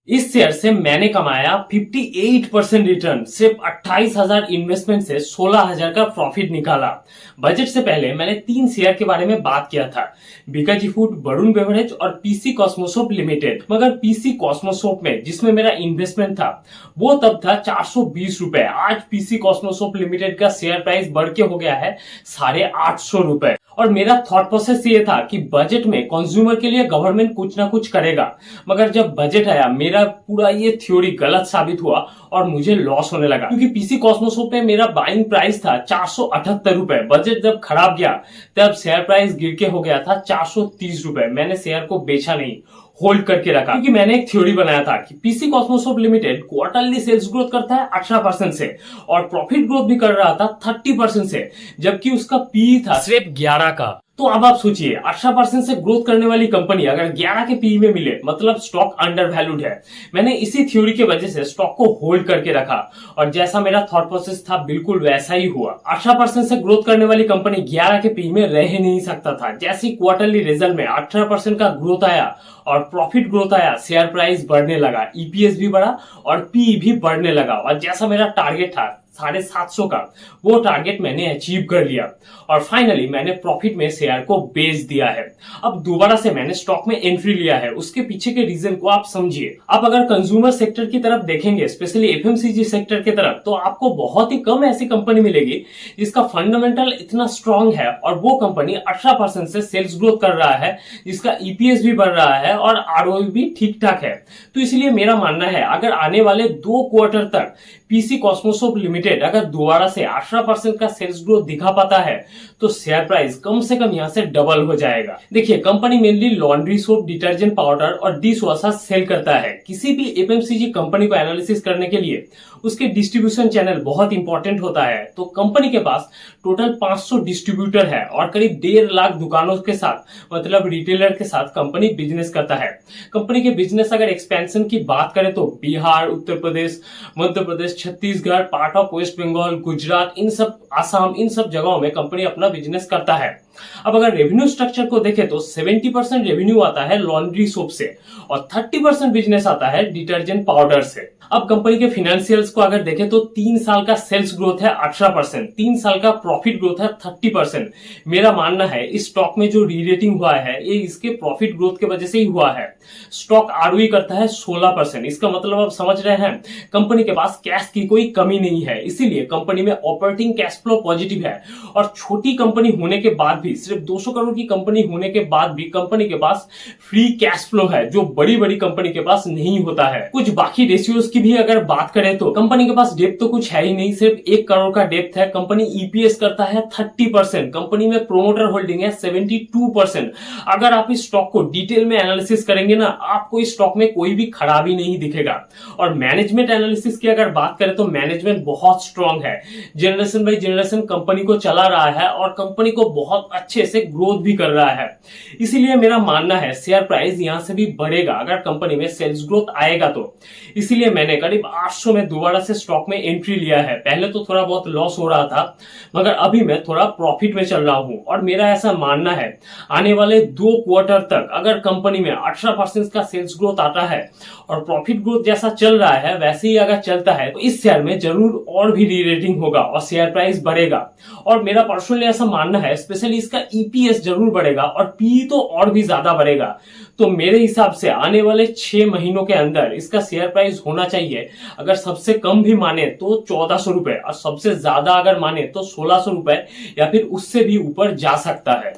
इस शेयर से मैंने कमाया 58% रिटर्न। सिर्फ 28,000 इन्वेस्टमेंट से 16,000 का प्रॉफिट निकाला। बजट से पहले मैंने 3 शेयर के बारे में बात किया था, बीकाजी फूड, वरुण बेवरेज और पीसी कॉस्मोसोप लिमिटेड। मगर पीसी कॉस्मोसोप में जिसमें मेरा इन्वेस्टमेंट था वो तब था 420 रुपए। आज पीसी कॉस्मोसोप लिमिटेड का शेयर प्राइस बढ़ के हो गया है 850 रुपए। और मेरा थॉट प्रोसेस ये था कि बजट में कंज्यूमर के लिए गवर्नमेंट कुछ ना कुछ करेगा, मगर जब बजट आया मेरा पूरा ये थ्योरी गलत साबित हुआ और मुझे लॉस होने लगा। क्योंकि पीसी कॉस्मोसोप में मेरा बाइंग प्राइस था 478 रुपए। बजट जब खराब गया तब शेयर प्राइस गिर के हो गया था 430 रुपए। मैंने शेयर को बेचा नहीं, होल्ड करके रखा, क्योंकि मैंने एक थ्योरी बनाया था कि पीसी कॉस्मोसोप लिमिटेड क्वार्टरली सेल्स ग्रोथ करता है 18% से और प्रॉफिट ग्रोथ भी कर रहा था 30% से, जबकि उसका पी था सिर्फ 11 का। तो अब आप सोचिए, 18% से ग्रोथ करने वाली कंपनी अगर 11 के पी में मिले, मतलब स्टॉक अंडर वैल्यूड है। मैंने इसी थ्योरी की वजह से स्टॉक को होल्ड करके रखा और जैसा मेरा थॉट प्रोसेस था बिल्कुल वैसा ही हुआ। 18% से ग्रोथ करने वाली कंपनी 11 के पी में रह नहीं सकता था। जैसे क्वार्टरली रिजल्ट में 18% का ग्रोथ आया और प्रॉफिट ग्रोथ आया, शेयर प्राइस बढ़ने लगा, ईपीएस भी बढ़ा और पी भी बढ़ने लगा। और जैसा मेरा टारगेट था 750 का, वो टारगेट मैंने अचीव कर लिया और फाइनली मैंने प्रॉफिट में शेयर को बेच दिया है। अब दोबारा से मैंने स्टॉक में एंट्री लिया है। उसके पीछे के रीजन को आप समझिए। आप अगर कंज्यूमर सेक्टर की तरफ देखेंगे, स्पेशली एफएमसीजी सेक्टर की तरफ, तो आपको बहुत ही कम ऐसी कंपनी मिलेगी जिसका फंडामेंटल इतना स्ट्रांग है और वो कंपनी 18% से सेल्स ग्रोथ कर रहा है, जिसका ईपीएस भी बढ़ रहा है और आरओई भी ठीक ठाक है। तो इसलिए मेरा मानना है अगर आने वाले 2 क्वार्टर तक पीसी कॉस्मोसोप लिमिटेड अगर दोबारा से 18% का सेल्स ग्रोथ दिखा पाता है तो शेयर प्राइस कम से कम यहां से डबल हो जाएगा। देखिए, company mainly laundry soap, detergent powder और डिश वॉशर सेल करता है। किसी भी एफएमसीजी कंपनी को एनालिसिस करने के लिए उसके डिस्ट्रीब्यूशन चैनल बहुत इंपॉर्टेंट होता है। तो कंपनी के पास टोटल 500 डिस्ट्रीब्यूटर है और करीब 1.5 लाख दुकानों के साथ, मतलब रिटेलर के साथ कंपनी बिजनेस करता है। कंपनी के बिजनेस अगर एक्सपेंशन की बात करें तो Bihar, Uttar Pradesh, Madhya Pradesh, Chhattisgarh, part of west Bengal, Gujarat, इन सब, आसाम, इन सब जगहों में कंपनी अपना बिजनेस करता है। अब अगर रेवेन्यू स्ट्रक्चर को देखें तो 70% रेवेन्यू आता है लॉन्ड्री सोप से और 30% बिजनेस आता है डिटर्जेंट पाउडर से। अब कंपनी के फाइनेंशियल्स को अगर देखें तो 3 साल का सेल्स ग्रोथ है 18%, 3 साल का प्रॉफिट ग्रोथ है 30%। मेरा मानना है इस स्टॉक में जो री रेटिंग हुआ है ये इसके प्रॉफिट ग्रोथ की वजह से ही हुआ है। स्टॉक आरओई करता है 16%। इसका मतलब आप समझ रहे हैं, कंपनी के पास कैश की कोई कमी नहीं है, इसीलिए कंपनी में ऑपरेटिंग कैश फ्लो पॉजिटिव है। और छोटी कंपनी होने के बाद भी, सिर्फ 200 करोड़ की कंपनी होने के बाद भी कंपनी के पास फ्री कैश फ्लो है, जो बड़ी बड़ी कंपनी के पास नहीं होता है। कुछ बाकी रेशियोज की भी अगर बात करें तो कंपनी के पास डेप्थ तो कुछ है ही नहीं, सिर्फ 1 करोड़ का डेप्थ है। कंपनी ईपीएस करता है 30%। कंपनी में प्रोमोटर होल्डिंग है 72%। अगर आप इस स्टॉक को डिटेल में एनालिसिस करेंगे ना, आपको इस स्टॉक में कोई भी खराबी नहीं दिखेगा। और मैनेजमेंट एनालिसिस की अगर बात करें तो मैनेजमेंट बहुत स्ट्रांग है, जनरेशन बाई जनरेशन कंपनी को चला रहा है और कंपनी को बहुत अच्छे से ग्रोथ भी कर रहा है। इसीलिए मेरा मानना है शेयर प्राइस यहां से भी बढ़ेगा अगर कंपनी में सेल्स ग्रोथ आएगा तो। इसीलिए मैंने करीब 800 में दोबारा से स्टॉक में एंट्री लिया है। पहले तो थोड़ा बहुत लॉस हो रहा था, मगर अभी मैं थोड़ा प्रॉफिट में चल रहा हूं और मेरा ऐसा मानना है आने वाले 2 क्वार्टर तक अगर कंपनी में 18% का सेल्स ग्रोथ आता है और प्रॉफिट ग्रोथ जैसा चल रहा है वैसे ही अगर चलता है तो इस शेयर में जरूर और भी री रेटिंग होगा और शेयर प्राइस बढ़ेगा। और मेरा पर्सनली ऐसा मानना है स्पेशली इसका ईपीएस जरूर बढ़ेगा और पी तो और भी ज्यादा बढ़ेगा। तो मेरे हिसाब से आने वाले 6 महीनों के अंदर इसका शेयर प्राइस होना चाहिए, अगर सबसे कम भी माने तो 1400 रुपए और सबसे ज्यादा अगर माने तो 1600 रुपए या फिर उससे भी ऊपर जा सकता है।